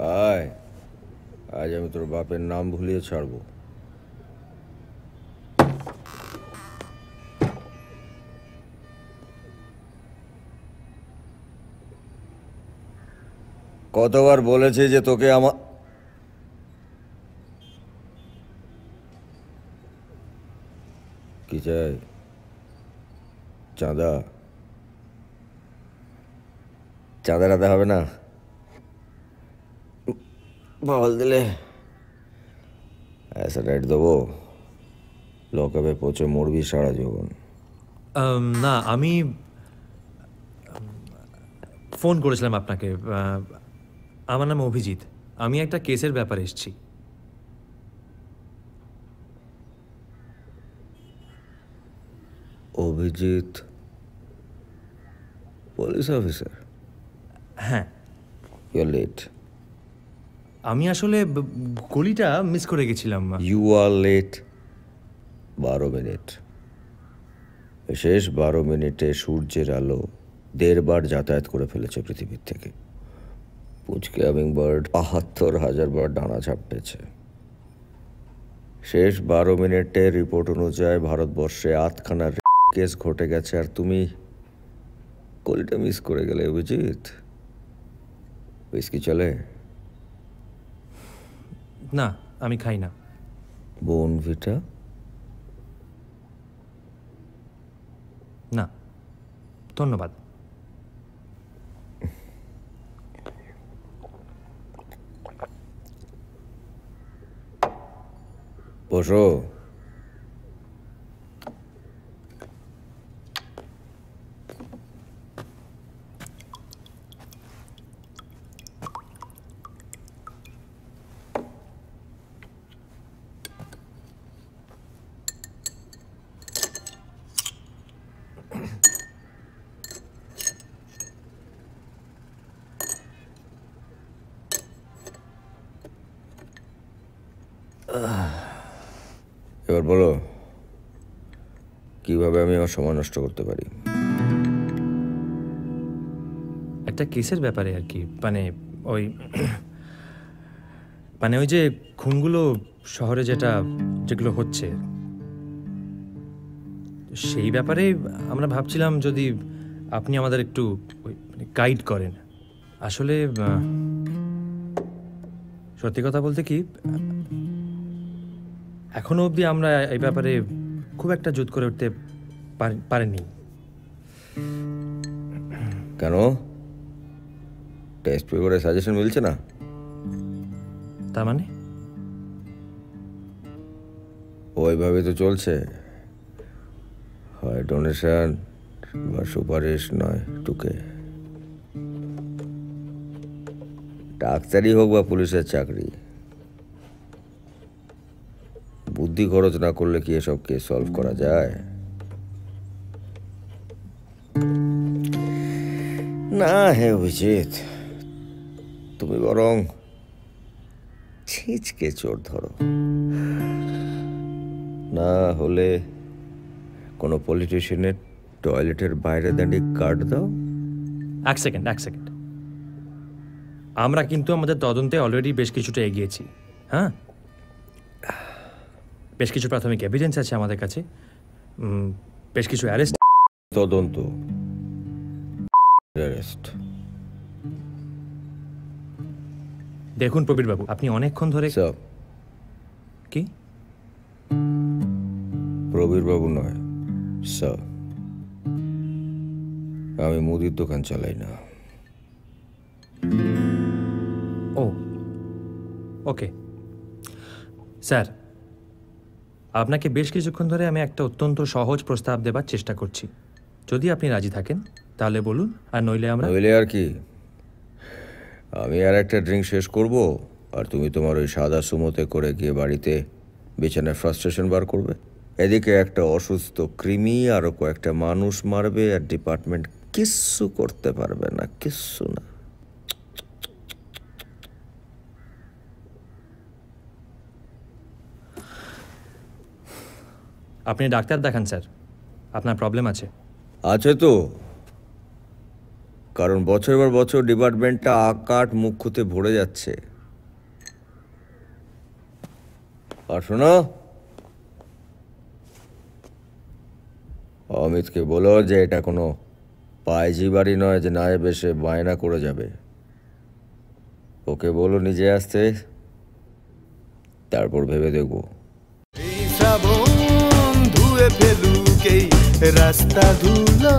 আয়, আজ আমি তোর বাপের নাম ভুলিয়ে ছাড়বো। কতবার বলেছি যে তোকে আমার কি চাই? চাঁদা? চাঁদা রাতে হবে না, বল দিলে অ্যাসিড দেবো, লকআপে পচে মরবি সারা জীবন। না, আমি ফোন করেছিলাম আপনাকে। আমার নাম অভিজিৎ, আমি একটা কেসের ব্যাপারে এসেছি। Abhijit police officer? হ্যাঁ। You are late. আমি আসলে গলিটা মিস করে গেছিলাম। You are late 12 minute. শেষ 12 মিনিটে সূর্যের আলো 1.5 বার যাতায়াত করে ফেলেছে পৃথিবীর থেকে। পুচকে হামিংবার্ড ৭২,০০০ বার ডানা ঝাপটেছে। শেষ 12 মিনিটে রিপোর্ট অনুযায়ী ভারতবর্ষে 8খানা কেস ঘটে গেছে, আর তুমি কলিটা মিস করে গেলে। অভিজিৎ, উইস্কি চলে? না, আমি খাই না। বোনভিটা? না, ধন্যবাদ। বসো। এবার বলো, কিভাবে আমি আমার সময় নষ্ট করতে পারি? একটা কেসের ব্যাপারে আর কি, ওই ওই যে খুনগুলো শহরে যেগুলো হচ্ছে, সেই ব্যাপারে আমরা ভাবছিলাম যদি আপনি আমাদের একটু গাইড করেন। আসলে সত্যি কথা বলতে কি, এখনো অবধি আমরা এই ব্যাপারে খুব একটা জুত করে উঠতে পারিনি। কেন? টেস্ট পেপারে সাজেশন মিলছে না? তার মানে ওইভাবে তো চলছে, হয় ডোনেশন বা সুপারিশ, নয় টুকে। ডাক্তারি হোক বা পুলিশের চাকরি, বুদ্ধি খরচ না করলে কি এসব কেস সলভ করা যায়? না হে অভিজিৎ, তুমি বরং ছিঁচকে চোর ধরো, না হলে কোনো পলিটিশিয়ানের টয়লেটের বাইরে দাঁড়িয়ে কার্ড দাও। এক সেকেন্ড। আমরা কিন্তু আমাদের তদন্তে অলরেডি বেশ কিছুটা এগিয়েছি। হ্যাঁ, বেশ কিছু প্রাথমিক এভিডেন্স আছে আমাদের কাছে, বেশ কিছু অ্যারেস্ট। তদন্ত, অ্যারেস্ট। দেখুন প্রবীরবাবু, আপনি অনেকক্ষণ ধরে কি? প্রবীরবাবু নয় স্যার, আমি মুদির দোকান চালাই না। ও ওকে স্যার, আপনাকে বেশ কিছুক্ষণ ধরে আমি একটা অত্যন্ত সহজ প্রস্তাব দেবার চেষ্টা করছি। যদি আপনি রাজি থাকেন তাহলে বলুন, আর নইলে আর কি, আমি আর একটা ড্রিঙ্ক শেষ করব, আর তুমি তোমার ওই সাদা সুমোতে করে গিয়ে বাড়িতে বিছানায় ফ্রাস্ট্রেশন বার করবে। এদিকে একটা অসুস্থ কৃমি আরও কয়েকটা মানুষ মারবে, আর ডিপার্টমেন্ট কিচ্ছু করতে পারবে না, কিচ্ছু না। আপনি ডাক্তার দেখান স্যার, আপনার প্রবলেম আছে। আছে তো, কারণ বছর পর বছর ডিপার্টমেন্টটা আকাট মুখ খুঁতে ভরে যাচ্ছে। আর শোনো, অমিতকে বলো যে এটা কোনো পাইজি বাড়ি নয় যে নায়েব এসে বায়না করে যাবে। ওকে বলো নিজে আসতে, তারপর ভেবে দেখবো। এই শ্রাবণ ধুয়ে ফেলুক এই রাস্তা ধুলো